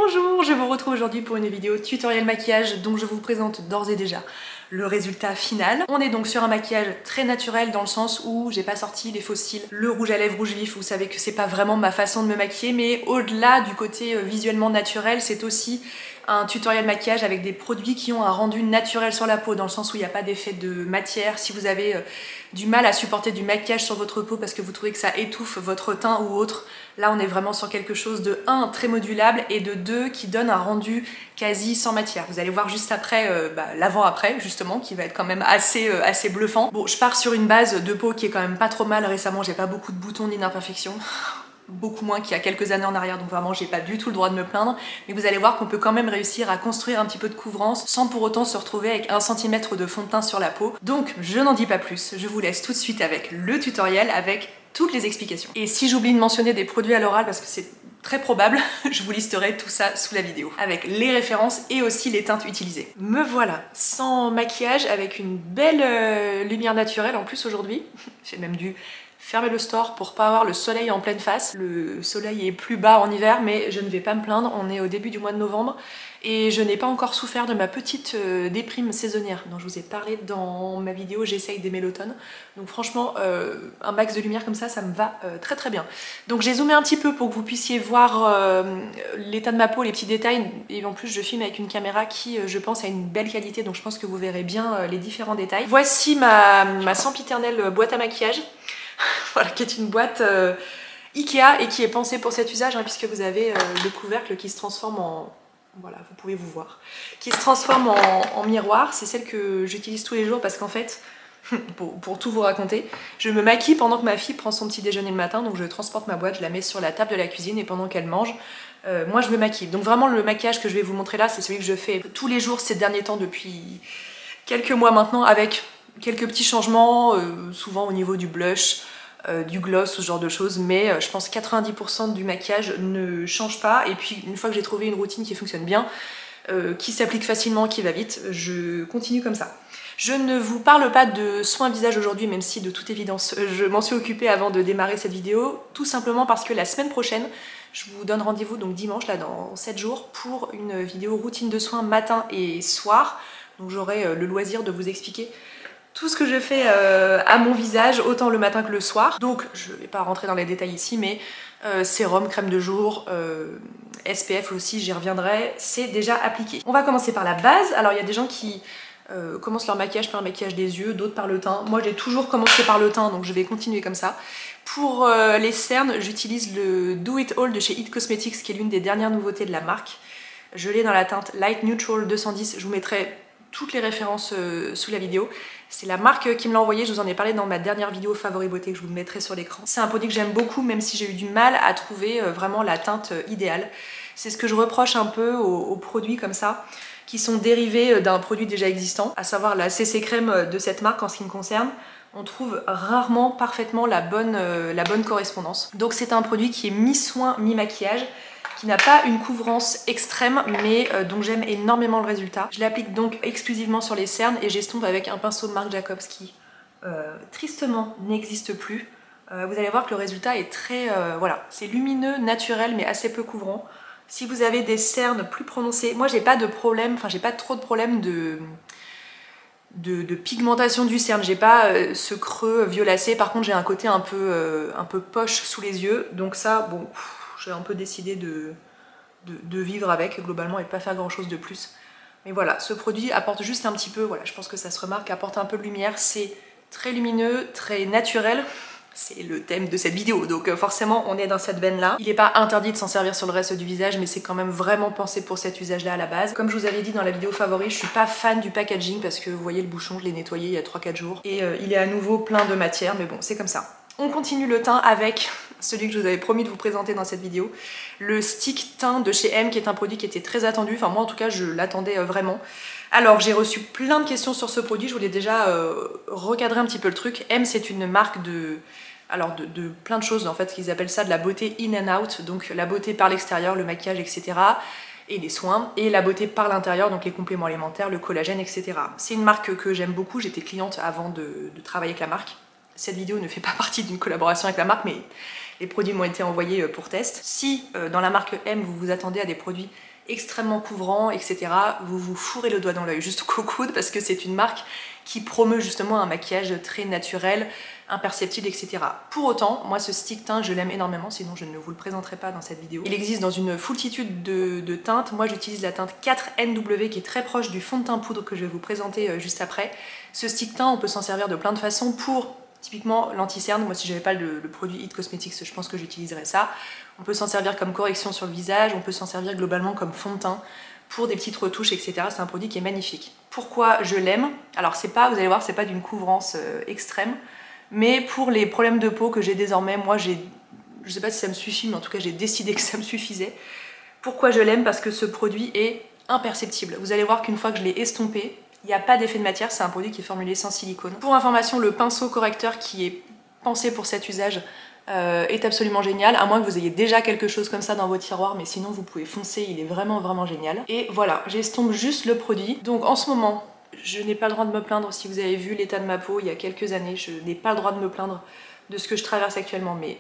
Bonjour, je vous retrouve aujourd'hui pour une vidéo tutoriel maquillage dont je vous présente d'ores et déjà le résultat final. On est donc sur un maquillage très naturel dans le sens où j'ai pas sorti les faux cils, le rouge à lèvres rouge vif, vous savez que c'est pas vraiment ma façon de me maquiller, mais au-delà du côté visuellement naturel, c'est aussi un tutoriel maquillage avec des produits qui ont un rendu naturel sur la peau, dans le sens où il n'y a pas d'effet de matière. Si vous avez du mal à supporter du maquillage sur votre peau parce que vous trouvez que ça étouffe votre teint ou autre, là on est vraiment sur quelque chose de 1 très modulable et de 2 qui donne un rendu quasi sans matière. Vous allez voir juste après l'avant-après justement qui va être quand même assez bluffant. Bon, je pars sur une base de peau qui est quand même pas trop mal. Récemment j'ai pas beaucoup de boutons ni d'imperfections. Beaucoup moins qu'il y a quelques années en arrière, donc vraiment j'ai pas du tout le droit de me plaindre, mais vous allez voir qu'on peut quand même réussir à construire un petit peu de couvrance sans pour autant se retrouver avec 1 cm de fond de teint sur la peau. Donc je n'en dis pas plus, je vous laisse tout de suite avec le tutoriel avec toutes les explications. Et si j'oublie de mentionner des produits à l'oral parce que c'est très probable, je vous listerai tout ça sous la vidéo, avec les références et aussi les teintes utilisées. Me voilà, sans maquillage, avec une belle lumière naturelle en plus aujourd'hui. J'ai même dû fermer le store pour pas avoir le soleil en pleine face. Le soleil est plus bas en hiver, mais je ne vais pas me plaindre, on est au début du mois de novembre et je n'ai pas encore souffert de ma petite déprime saisonnière dont je vous ai parlé dans ma vidéo J'essaye d'aimer l'automne. Donc franchement, un max de lumière comme ça me va très très bien. Donc j'ai zoomé un petit peu pour que vous puissiez voir l'état de ma peau, les petits détails, et en plus je filme avec une caméra qui, je pense, a une belle qualité, donc je pense que vous verrez bien les différents détails. Voici ma sempiternelle boîte à maquillage. Voilà, qui est une boîte Ikea et qui est pensée pour cet usage, hein, puisque vous avez le couvercle qui se transforme en... Voilà, vous pouvez vous voir. Qui se transforme en miroir. C'est celle que j'utilise tous les jours parce qu'en fait, pour tout vous raconter, je me maquille pendant que ma fille prend son petit déjeuner le matin, donc je transporte ma boîte, je la mets sur la table de la cuisine et pendant qu'elle mange, moi je me maquille. Donc vraiment le maquillage que je vais vous montrer là, c'est celui que je fais tous les jours ces derniers temps depuis quelques mois maintenant, avec quelques petits changements, souvent au niveau du blush, du gloss, ce genre de choses, mais je pense 90% du maquillage ne change pas. Et puis une fois que j'ai trouvé une routine qui fonctionne bien, qui s'applique facilement, qui va vite, je continue comme ça. Je ne vous parle pas de soins visage aujourd'hui, même si de toute évidence je m'en suis occupée avant de démarrer cette vidéo, tout simplement parce que la semaine prochaine, je vous donne rendez-vous donc dimanche, là dans 7 jours, pour une vidéo routine de soins matin et soir. Donc j'aurai le loisir de vous expliquer tout ce que je fais à mon visage, autant le matin que le soir. Donc je ne vais pas rentrer dans les détails ici, mais sérum, crème de jour, SPF aussi, j'y reviendrai, c'est déjà appliqué. On va commencer par la base. Alors il y a des gens qui commencent leur maquillage par le maquillage des yeux, d'autres par le teint. Moi j'ai toujours commencé par le teint, donc je vais continuer comme ça. Pour les cernes, j'utilise le Do It All de chez It Cosmetics, qui est l'une des dernières nouveautés de la marque. Je l'ai dans la teinte Light Neutral 210, je vous mettrai toutes les références sous la vidéo. C'est la marque qui me l'a envoyé, je vous en ai parlé dans ma dernière vidéo Favori Beauté que je vous mettrai sur l'écran. C'est un produit que j'aime beaucoup, même si j'ai eu du mal à trouver vraiment la teinte idéale. C'est ce que je reproche un peu aux produits comme ça, qui sont dérivés d'un produit déjà existant, à savoir la CC Crème de cette marque en ce qui me concerne. On trouve rarement parfaitement la bonne correspondance. Donc c'est un produit qui est mi-soin, mi-maquillage, qui n'a pas une couvrance extrême, mais dont j'aime énormément le résultat. Je l'applique donc exclusivement sur les cernes et j'estompe avec un pinceau de Marc Jacobs qui, tristement, n'existe plus. Vous allez voir que le résultat est très... voilà, c'est lumineux, naturel, mais assez peu couvrant. Si vous avez des cernes plus prononcées... Moi, j'ai pas de problème, enfin, j'ai pas trop de problème de pigmentation du cerne. J'ai pas ce creux violacé. Par contre, j'ai un côté un peu poche sous les yeux. Donc ça, bon... J'ai un peu décidé de vivre avec globalement et de pas faire grand chose de plus. Mais voilà, ce produit apporte juste un petit peu, voilà, je pense que ça se remarque, apporte un peu de lumière, c'est très lumineux, très naturel. C'est le thème de cette vidéo, donc forcément on est dans cette veine-là. Il n'est pas interdit de s'en servir sur le reste du visage, mais c'est quand même vraiment pensé pour cet usage-là à la base. Comme je vous avais dit dans la vidéo favori, je suis pas fan du packaging parce que vous voyez le bouchon, je l'ai nettoyé il y a 3-4 jours. Et il est à nouveau plein de matière, mais bon, c'est comme ça. On continue le teint avec celui que je vous avais promis de vous présenter dans cette vidéo, le stick teint de chez M, qui est un produit qui était très attendu, enfin moi en tout cas je l'attendais vraiment. Alors j'ai reçu plein de questions sur ce produit, je voulais déjà recadrer un petit peu le truc. M, c'est une marque de plein de choses en fait, qu'ils appellent ça de la beauté in and out, donc la beauté par l'extérieur, le maquillage, etc. et les soins, et la beauté par l'intérieur, donc les compléments alimentaires, le collagène, etc. C'est une marque que j'aime beaucoup, j'étais cliente avant de travailler avec la marque. Cette vidéo ne fait pas partie d'une collaboration avec la marque, mais les produits m'ont été envoyés pour test. Si dans la marque M vous vous attendez à des produits extrêmement couvrants, etc., vous vous fourrez le doigt dans l'œil jusqu'au coude parce que c'est une marque qui promeut justement un maquillage très naturel, imperceptible, etc. Pour autant, moi ce stick teint je l'aime énormément, sinon je ne vous le présenterai pas dans cette vidéo. Il existe dans une foultitude de teintes. Moi j'utilise la teinte 4NW qui est très proche du fond de teint poudre que je vais vous présenter juste après. Ce stick teint on peut s'en servir de plein de façons pour typiquement l'anti-cerne. Moi si j'avais pas le produit It Cosmetics je pense que j'utiliserais ça. On peut s'en servir comme correction sur le visage, on peut s'en servir globalement comme fond de teint pour des petites retouches, etc. C'est un produit qui est magnifique. Pourquoi je l'aime? Alors c'est pas, vous allez voir, c'est pas d'une couvrance extrême, mais pour les problèmes de peau que j'ai désormais, moi je sais pas si ça me suffit, mais en tout cas j'ai décidé que ça me suffisait. Pourquoi je l'aime? Parce que ce produit est imperceptible. Vous allez voir qu'une fois que je l'ai estompé, il n'y a pas d'effet de matière, c'est un produit qui est formulé sans silicone. Pour information, le pinceau correcteur qui est pensé pour cet usage est absolument génial, à moins que vous ayez déjà quelque chose comme ça dans vos tiroirs, mais sinon vous pouvez foncer, il est vraiment génial. Et voilà, j'estompe juste le produit. Donc en ce moment, je n'ai pas le droit de me plaindre. Si vous avez vu l'état de ma peau il y a quelques années, je n'ai pas le droit de me plaindre de ce que je traverse actuellement, mais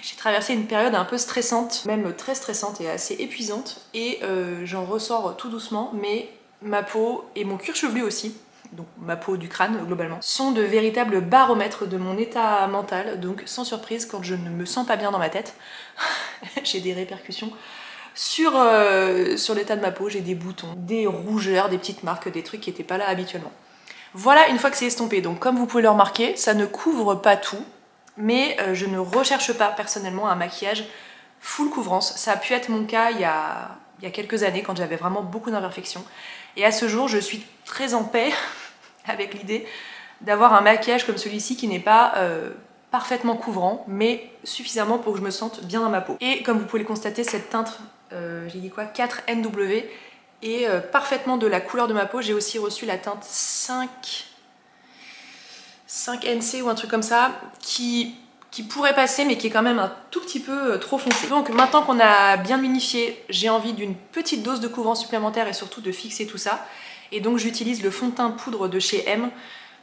j'ai traversé une période un peu stressante, même très stressante et assez épuisante, et j'en ressors tout doucement, mais ma peau et mon cuir chevelu aussi, donc ma peau du crâne globalement, sont de véritables baromètres de mon état mental. Donc sans surprise, quand je ne me sens pas bien dans ma tête, j'ai des répercussions sur l'état de ma peau. J'ai des boutons, des rougeurs, des petites marques, des trucs qui n'étaient pas là habituellement. Voilà, une fois que c'est estompé, donc comme vous pouvez le remarquer, ça ne couvre pas tout, mais je ne recherche pas personnellement un maquillage full couvrance. Ça a pu être mon cas il y a quelques années quand j'avais vraiment beaucoup d'imperfections. Et à ce jour, je suis très en paix avec l'idée d'avoir un maquillage comme celui-ci qui n'est pas parfaitement couvrant, mais suffisamment pour que je me sente bien dans ma peau. Et comme vous pouvez le constater, cette teinte, j'ai dit quoi, 4NW, est parfaitement de la couleur de ma peau. J'ai aussi reçu la teinte 5NC ou un truc comme ça, qui pourrait passer mais qui est quand même un tout petit peu trop foncé. Donc maintenant qu'on a bien minifié, j'ai envie d'une petite dose de couvrance supplémentaire et surtout de fixer tout ça. Et donc j'utilise le fond de teint poudre de chez M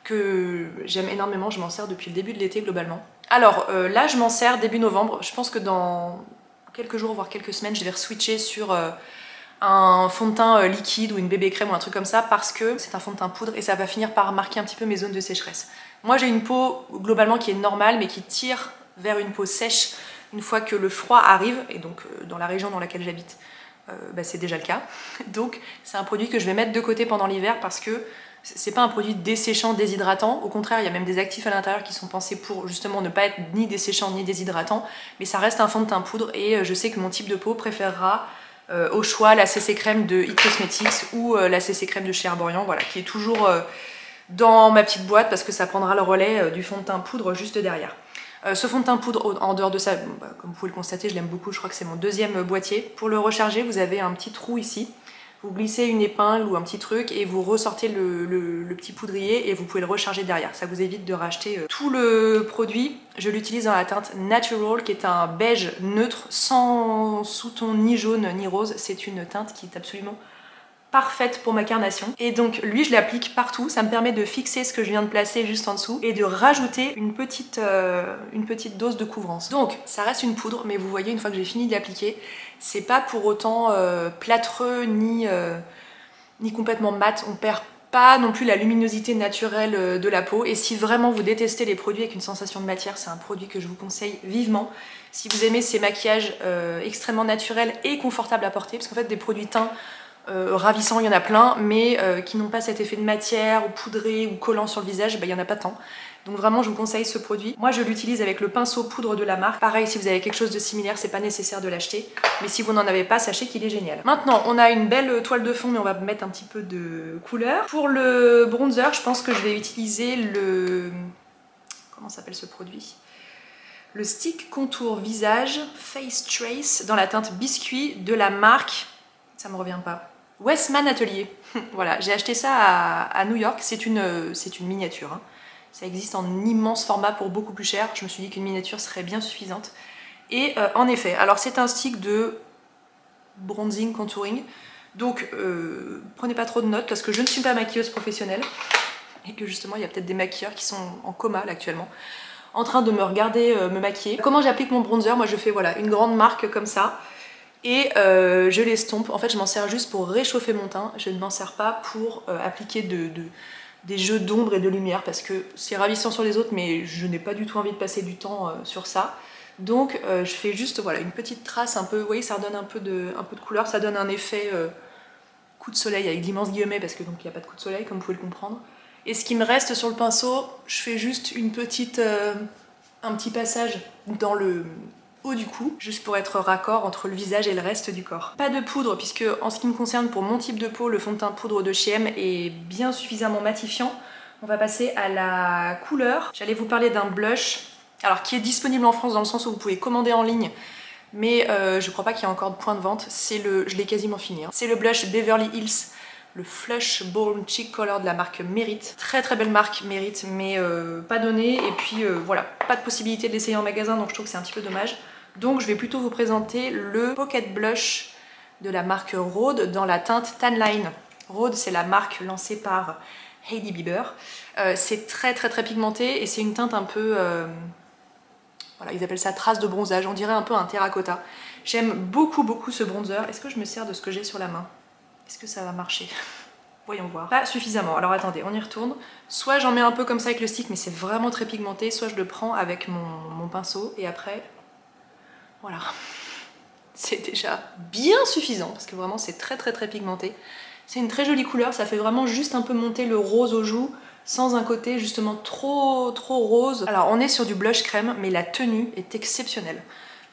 que j'aime énormément, je m'en sers depuis le début de l'été globalement. Alors là je m'en sers début novembre, je pense que dans quelques jours voire quelques semaines je vais re-switcher sur un fond de teint liquide ou une bébé crème ou un truc comme ça parce que c'est un fond de teint poudre et ça va finir par marquer un petit peu mes zones de sécheresse. Moi j'ai une peau globalement qui est normale mais qui tire vers une peau sèche une fois que le froid arrive, et donc dans la région dans laquelle j'habite c'est déjà le cas. Donc c'est un produit que je vais mettre de côté pendant l'hiver parce que c'est pas un produit desséchant, déshydratant. Au contraire, il y a même des actifs à l'intérieur qui sont pensés pour justement ne pas être ni desséchant ni déshydratant, mais ça reste un fond de teint poudre et je sais que mon type de peau préférera au choix la CC crème de It Cosmetics ou la CC crème de chez Herborian, voilà, qui est toujours dans ma petite boîte parce que ça prendra le relais du fond de teint poudre juste derrière. Ce fond de teint poudre, en dehors de ça, comme vous pouvez le constater, je l'aime beaucoup, je crois que c'est mon deuxième boîtier. Pour le recharger, vous avez un petit trou ici. Vous glissez une épingle ou un petit truc et vous ressortez le petit poudrier et vous pouvez le recharger derrière. Ça vous évite de racheter tout le produit. Je l'utilise dans la teinte Natural qui est un beige neutre, sans sous-ton ni jaune ni rose. C'est une teinte qui est absolument parfaite pour ma carnation. Et donc lui je l'applique partout, ça me permet de fixer ce que je viens de placer juste en dessous et de rajouter une petite dose de couvrance. Donc ça reste une poudre, mais vous voyez une fois que j'ai fini de l'appliquer, c'est pas pour autant plâtreux ni complètement mat. On perd pas non plus la luminosité naturelle de la peau. Et si vraiment vous détestez les produits avec une sensation de matière, c'est un produit que je vous conseille vivement. Si vous aimez ces maquillages extrêmement naturels et confortables à porter, parce qu'en fait des produits teints ravissants, il y en a plein, mais qui n'ont pas cet effet de matière ou poudré ou collant sur le visage, il n'y en a pas tant. Donc vraiment je vous conseille ce produit. Moi je l'utilise avec le pinceau poudre de la marque. Pareil, si vous avez quelque chose de similaire, c'est pas nécessaire de l'acheter, mais si vous n'en avez pas, sachez qu'il est génial. Maintenant on a une belle toile de fond, mais on va mettre un petit peu de couleur. Pour le bronzer, je pense que je vais utiliser le... comment s'appelle ce produit? Le stick contour visage Face Trace dans la teinte biscuit de la marque, ça me revient pas, Westman Atelier. Voilà, j'ai acheté ça à New York, c'est une miniature, hein. Ça existe en immense format pour beaucoup plus cher, je me suis dit qu'une miniature serait bien suffisante. Et en effet, alors c'est un stick de bronzing, contouring, donc prenez pas trop de notes parce que je ne suis pas maquilleuse professionnelle et que justement il y a peut-être des maquilleurs qui sont en coma là actuellement. en train de me regarder me maquiller. Comment j'applique mon bronzer? Moi je fais voilà une grande marque comme ça et je l'estompe. En fait je m'en sers juste pour réchauffer mon teint, je ne m'en sers pas pour appliquer des jeux d'ombre et de lumière parce que c'est ravissant sur les autres mais je n'ai pas du tout envie de passer du temps sur ça. Donc je fais juste voilà une petite trace un peu, vous voyez ça redonne un peu de couleur, ça donne un effet coup de soleil avec d'immenses guillemets parce que donc il n'y a pas de coup de soleil comme vous pouvez le comprendre. Et ce qui me reste sur le pinceau, je fais juste une petite, un petit passage dans le haut du cou, juste pour être raccord entre le visage et le reste du corps. Pas de poudre puisque en ce qui me concerne pour mon type de peau, le fond de teint poudre de chez M est bien suffisamment matifiant. On va passer à la couleur. J'allais vous parler d'un blush, alors qui est disponible en France dans le sens où vous pouvez commander en ligne, mais je crois pas qu'il y ait encore de point de vente. Je l'ai quasiment fini. Hein. C'est le blush Beverly Hills, le Flush Balm Cheek Color de la marque Merit. Très très belle marque Merit, mais pas donnée. Et puis voilà, pas de possibilité de l'essayer en magasin, donc je trouve que c'est un petit peu dommage. Donc je vais plutôt vous présenter le Pocket Blush de la marque Rhode dans la teinte Tan Line. Rhode, c'est la marque lancée par Hailey Bieber. C'est très très très pigmenté et c'est une teinte un peu... voilà, ils appellent ça trace de bronzage, on dirait un peu un terracotta. J'aime beaucoup beaucoup ce bronzer. Est-ce que je me sers de ce que j'ai sur la main? Est-ce que ça va marcher? Voyons voir. Pas suffisamment, alors attendez, on y retourne. Soit j'en mets un peu comme ça avec le stick, mais c'est vraiment très pigmenté, soit je le prends avec mon pinceau, et après, voilà. C'est déjà bien suffisant, parce que vraiment c'est très très très pigmenté. C'est une très jolie couleur, ça fait vraiment juste un peu monter le rose aux joues, sans un côté justement trop rose. Alors on est sur du blush crème, mais la tenue est exceptionnelle.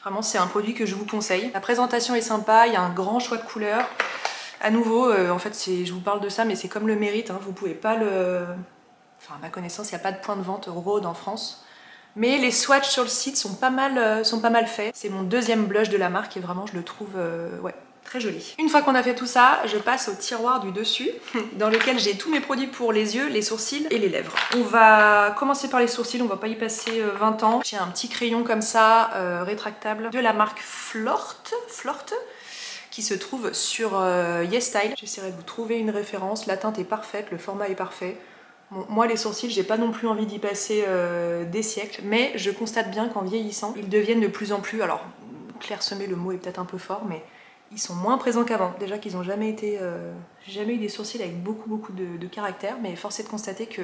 Vraiment c'est un produit que je vous conseille. La présentation est sympa, il y a un grand choix de couleurs. À nouveau, en fait, je vous parle de ça, mais c'est comme le Mérite, hein, vous pouvez pas le... Enfin, à ma connaissance, il n'y a pas de point de vente Rhode en France. Mais les swatchs sur le site sont pas mal faits. C'est mon deuxième blush de la marque et vraiment, je le trouve ouais, très joli. Une fois qu'on a fait tout ça, je passe au tiroir du dessus, dans lequel j'ai tous mes produits pour les yeux, les sourcils et les lèvres. On va commencer par les sourcils, on va pas y passer 20 ans. J'ai un petit crayon comme ça, rétractable, de la marque Flort, qui se trouve sur YesStyle. J'essaierai de vous trouver une référence, la teinte est parfaite, le format est parfait. Bon, moi les sourcils, j'ai pas non plus envie d'y passer des siècles, mais je constate bien qu'en vieillissant, ils deviennent de plus en plus, alors clairsemé le mot est peut-être un peu fort, mais ils sont moins présents qu'avant. Déjà qu'ils n'ont jamais été... j'ai jamais eu des sourcils avec beaucoup de caractère, mais force est de constater que...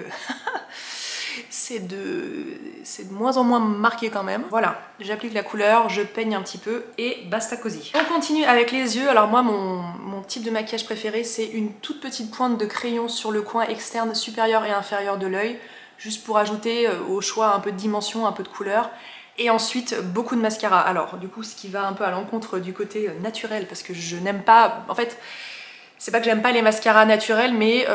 c'est de moins en moins marqué quand même. Voilà, j'applique la couleur, je peigne un petit peu et basta cosy. On continue avec les yeux. Alors moi, mon type de maquillage préféré, c'est une toute petite pointe de crayon sur le coin externe supérieur et inférieur de l'œil, juste pour ajouter au choix un peu de dimension, un peu de couleur. Et ensuite, beaucoup de mascara. Alors, du coup, ce qui va un peu à l'encontre du côté naturel, parce que je n'aime pas... En fait... C'est pas que j'aime pas les mascaras naturels, mais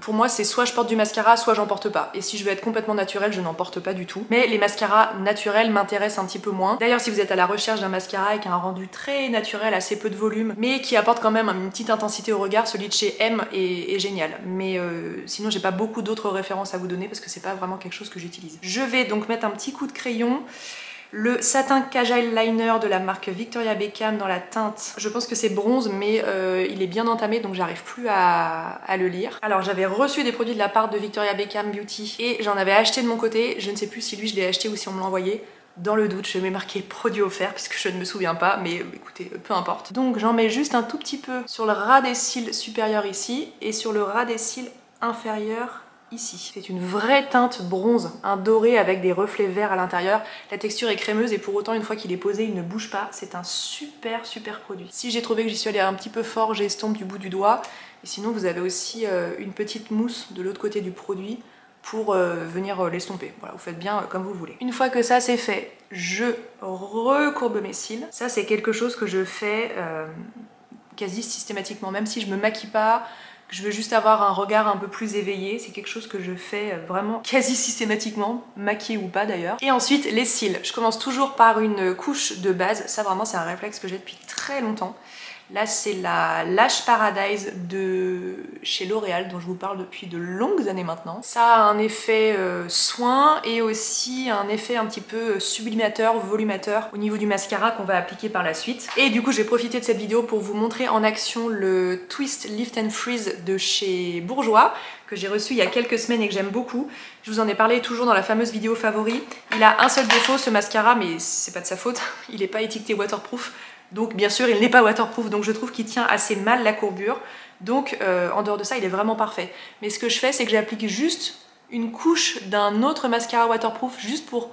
pour moi c'est soit je porte du mascara, soit j'en porte pas. Et si je veux être complètement naturelle, je n'en porte pas du tout. Mais les mascaras naturels m'intéressent un petit peu moins. D'ailleurs, si vous êtes à la recherche d'un mascara avec un rendu très naturel, assez peu de volume, mais qui apporte quand même une petite intensité au regard, celui de chez M est génial. Mais sinon j'ai pas beaucoup d'autres références à vous donner parce que c'est pas vraiment quelque chose que j'utilise. Je vais donc mettre un petit coup de crayon. Le Satin Cajal Liner de la marque Victoria Beckham dans la teinte, je pense que c'est bronze, mais il est bien entamé donc j'arrive plus à le lire. Alors j'avais reçu des produits de la part de Victoria Beckham Beauty et j'en avais acheté de mon côté. Je ne sais plus si lui je l'ai acheté ou si on me l'a envoyé. Dans le doute, je mets marqué produit offert puisque je ne me souviens pas, mais écoutez, peu importe. Donc j'en mets juste un tout petit peu sur le ras des cils supérieur ici et sur le ras des cils inférieur ici. C'est une vraie teinte bronze, un doré avec des reflets verts à l'intérieur. La texture est crémeuse et pour autant une fois qu'il est posé il ne bouge pas. C'est un super produit. Si j'ai trouvé que j'y suis allée un petit peu fort, j'estompe du bout du doigt. Et sinon vous avez aussi une petite mousse de l'autre côté du produit pour venir l'estomper. Voilà, vous faites bien comme vous voulez. Une fois que ça c'est fait, je recourbe mes cils. Ça c'est quelque chose que je fais quasi systématiquement, même si je me maquille pas, que je veux juste avoir un regard un peu plus éveillé, c'est quelque chose que je fais vraiment quasi systématiquement, maquillée ou pas d'ailleurs. Et ensuite les cils, je commence toujours par une couche de base, ça vraiment c'est un réflexe que j'ai depuis très longtemps. Là c'est la Lash Paradise de chez L'Oréal dont je vous parle depuis de longues années maintenant. Ça a un effet soin et aussi un effet un petit peu sublimateur, volumateur au niveau du mascara qu'on va appliquer par la suite. Et du coup j'ai profité de cette vidéo pour vous montrer en action le Twist Lift and Freeze de chez Bourjois que j'ai reçu il y a quelques semaines et que j'aime beaucoup. Je vous en ai parlé toujours dans la fameuse vidéo favori. Il a un seul défaut ce mascara, mais c'est pas de sa faute, il n'est pas étiqueté waterproof. Donc bien sûr il n'est pas waterproof, donc je trouve qu'il tient assez mal la courbure. Donc en dehors de ça il est vraiment parfait. Mais ce que je fais c'est que j'applique juste une couche d'un autre mascara waterproof juste pour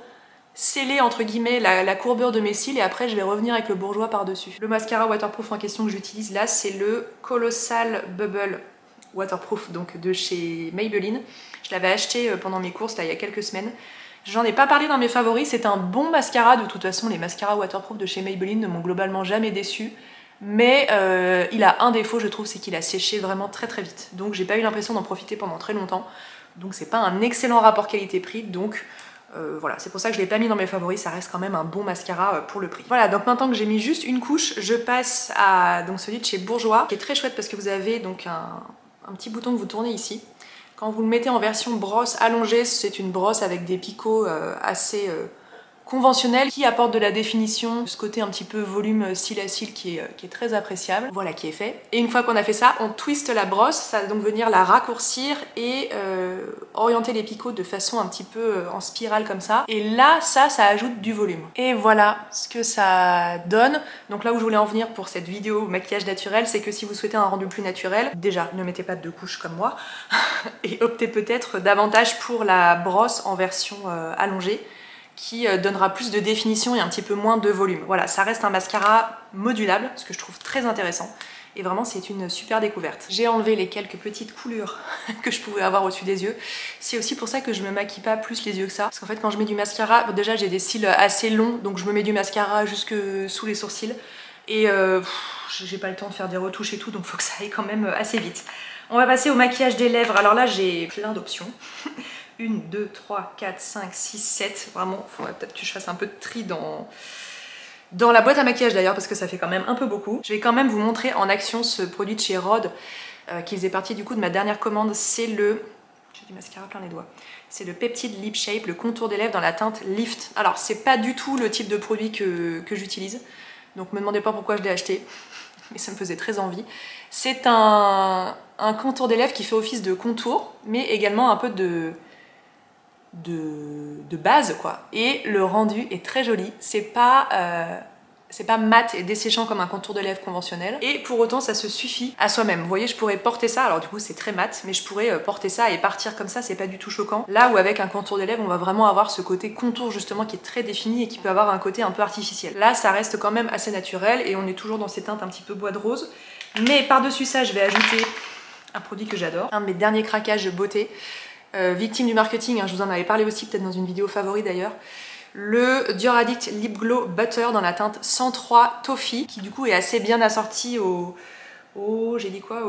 sceller entre guillemets la courbure de mes cils et après je vais revenir avec le Bourjois par dessus. Le mascara waterproof en question que j'utilise là c'est le Colossal Bubble waterproof donc de chez Maybelline. Je l'avais acheté pendant mes courses là il y a quelques semaines. J'en ai pas parlé dans mes favoris, c'est un bon mascara, de toute façon les mascaras waterproof de chez Maybelline ne m'ont globalement jamais déçu. Mais il a un défaut je trouve, c'est qu'il a séché vraiment très très vite. Donc j'ai pas eu l'impression d'en profiter pendant très longtemps. Donc c'est pas un excellent rapport qualité-prix, donc voilà, c'est pour ça que je l'ai pas mis dans mes favoris, ça reste quand même un bon mascara pour le prix. Voilà, donc maintenant que j'ai mis juste une couche, je passe à donc celui de chez Bourjois, qui est très chouette parce que vous avez donc un petit bouton que vous tournez ici. Quand vous le mettez en version brosse allongée, c'est une brosse avec des picots assez conventionnels qui apportent de la définition, ce côté un petit peu volume cil à cil qui est très appréciable. Voilà qui est fait. Et une fois qu'on a fait ça, on twiste la brosse, ça va donc venir la raccourcir et orienter les picots de façon un petit peu en spirale comme ça. Et là, ça ajoute du volume. Et voilà ce que ça donne. Donc là où je voulais en venir pour cette vidéo maquillage naturel, c'est que si vous souhaitez un rendu plus naturel, déjà ne mettez pas de couches comme moi et optez peut-être davantage pour la brosse en version allongée qui donnera plus de définition et un petit peu moins de volume. Voilà, ça reste un mascara modulable, ce que je trouve très intéressant. Et vraiment, c'est une super découverte. J'ai enlevé les quelques petites coulures que je pouvais avoir au-dessus des yeux. C'est aussi pour ça que je me maquille pas plus les yeux que ça. Parce qu'en fait, quand je mets du mascara, bon, déjà j'ai des cils assez longs, donc je me mets du mascara jusque sous les sourcils. Et j'ai pas le temps de faire des retouches et tout, donc faut que ça aille quand même assez vite. On va passer au maquillage des lèvres. Alors là, j'ai plein d'options. 1, 2, 3, 4, 5, 6, 7. Vraiment, il faudrait peut-être que je fasse un peu de tri dans la boîte à maquillage d'ailleurs, parce que ça fait quand même un peu beaucoup. Je vais quand même vous montrer en action ce produit de chez Rhode, qui faisait partie du coup de ma dernière commande. C'est le... J'ai du mascara plein les doigts. C'est le Peptide Lip Shape, le contour des lèvres dans la teinte Lift. Alors, c'est pas du tout le type de produit que j'utilise. Donc, me demandez pas pourquoi je l'ai acheté. Mais ça me faisait très envie. C'est un contour des lèvres qui fait office de contour, mais également un peu de base quoi. Et le rendu est très joli. C'est pas mat et desséchant comme un contour de lèvres conventionnel. Et pour autant, ça se suffit à soi-même. Vous voyez, je pourrais porter ça. Alors du coup, c'est très mat, mais je pourrais porter ça et partir comme ça. C'est pas du tout choquant. Là où avec un contour de lèvres, on va vraiment avoir ce côté contour justement qui est très défini et qui peut avoir un côté un peu artificiel. Là, ça reste quand même assez naturel et on est toujours dans ces teintes un petit peu bois de rose. Mais par-dessus ça, je vais ajouter un produit que j'adore. Un de mes derniers craquages de beauté. Victime du marketing, hein, je vous en avais parlé aussi peut-être dans une vidéo favori d'ailleurs. Le Dior Addict Lip Glow Butter dans la teinte 103 Toffee, qui du coup est assez bien assorti au j'ai dit quoi,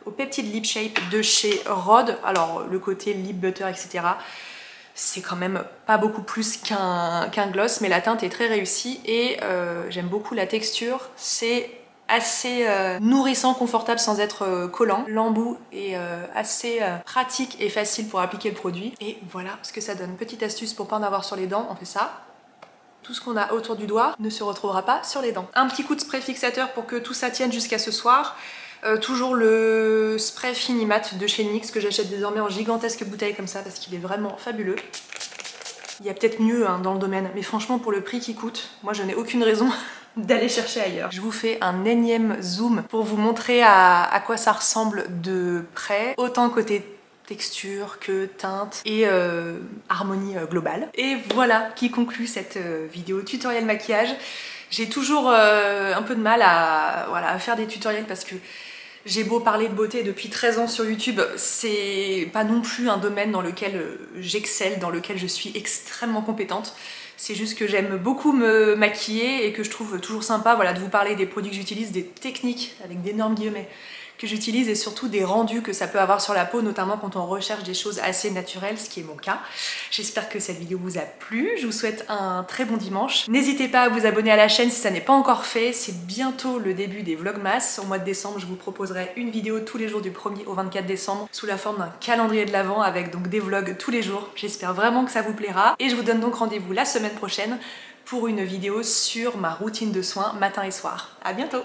au Peptide Lip Shape de chez Rhode. Alors le côté lip butter etc, c'est quand même pas beaucoup plus qu'un gloss, mais la teinte est très réussie et j'aime beaucoup la texture. C'est assez nourrissant, confortable sans être collant. L'embout est assez pratique et facile pour appliquer le produit. Et voilà ce que ça donne. Petite astuce pour pas en avoir sur les dents, on fait ça. Tout ce qu'on a autour du doigt ne se retrouvera pas sur les dents. Un petit coup de spray fixateur pour que tout ça tienne jusqu'à ce soir. Toujours le spray Finimat de chez NYX que j'achète désormais en gigantesque bouteille comme ça parce qu'il est vraiment fabuleux. Il y a peut-être mieux hein, dans le domaine, mais franchement pour le prix qu'il coûte, moi je n'ai aucune raison d'aller chercher ailleurs. Je vous fais un énième zoom pour vous montrer à quoi ça ressemble de près, autant côté texture que teinte et harmonie globale. Et voilà qui conclut cette vidéo tutoriel maquillage. J'ai toujours un peu de mal à faire des tutoriels parce que j'ai beau parler de beauté depuis 13 ans sur YouTube, c'est pas non plus un domaine dans lequel j'excelle, dans lequel je suis extrêmement compétente. C'est juste que j'aime beaucoup me maquiller et que je trouve toujours sympa voilà, de vous parler des produits que j'utilise, des techniques avec d'énormes guillemets que j'utilise et surtout des rendus que ça peut avoir sur la peau, notamment quand on recherche des choses assez naturelles, ce qui est mon cas. J'espère que cette vidéo vous a plu, je vous souhaite un très bon dimanche. N'hésitez pas à vous abonner à la chaîne si ça n'est pas encore fait, c'est bientôt le début des Vlogmas. Au mois de décembre, je vous proposerai une vidéo tous les jours du 1er au 24 décembre sous la forme d'un calendrier de l'Avent avec donc des vlogs tous les jours. J'espère vraiment que ça vous plaira et je vous donne donc rendez-vous la semaine prochaine pour une vidéo sur ma routine de soins matin et soir. À bientôt!